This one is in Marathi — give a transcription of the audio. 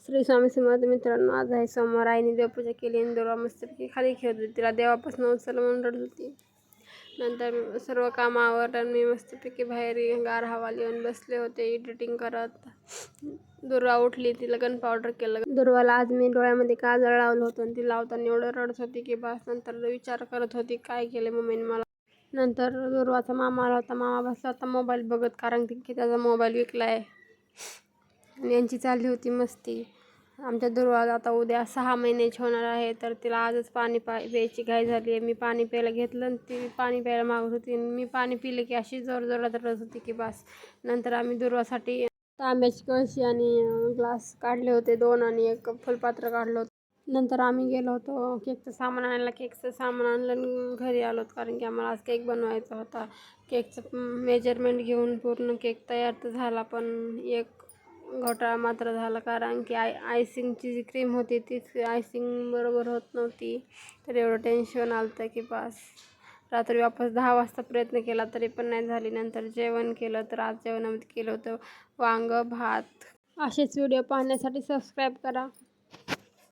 श्री स्वामी समर्थ मित्रांनो, आज आहे सोमवार. आईने देवपूजा केली आणि दुर्वा मस्तपैकी खाली खेळत होती. तिला देवापासून उचललं म्हणून रडत होती. नंतर सर्व कामं आवरलं. मी मस्तपैकी बाहेर गार हवा लिहून बसले होते एडिटिंग करत. दुर्वा उठली, तिला गन पावडर केलं. दुर्वाला आज मी डोळ्यामध्ये काजळ लावलं होतं आणि ती लावताना एवढं रडत होती की बस. नंतर विचार करत होती काय केले मम्मीने मला. नंतर दुर्वाचा मामा आला होता. मामा बसला होता मोबाईल बघत, कारण की त्याचा मोबाईल विकला आहे आणि यांची चालली होती मस्ती. आमच्या दुर्वाला आता उद्या 6 महिन्याची होणार आहे, तर तिला आजच पाणी प्यायची घाई झाली आहे. मी पाणी प्यायला घेतलं आणि ती पाणी प्यायला मागत होती. मी पाणी पिले की अशी जोरजोरात रडत होती की बस. नंतर आम्ही दुर्वासाठी तांब्याची कळशी आणि ग्लास काढले होते 2 आणि एक फुलपात्र काढलं होतं. नंतर आम्ही गेलो होतो केकचं सामान आणायला. केकचं सामान आणलं आणि घरी आलो, कारण की आम्हाला आज केक बनवायचा होता. केकचं मेजरमेंट घेऊन पूर्ण केक तयार तर झाला, पण एक घोटाळा मात्र झाला, कारण की आयसिंगची जी क्रीम होती तीच आयसिंग बरोबर होत नव्हती. तर एवढं टेन्शन आलं होतं की बस. रात्री वापस 10 वाजता प्रयत्न केला तरी पण नाही झाली. नंतर जेवण केलं. तर आज जेवणामध्ये केलं होतं वांगं भात. असेच व्हिडिओ पाहण्यासाठी सबस्क्राईब करा.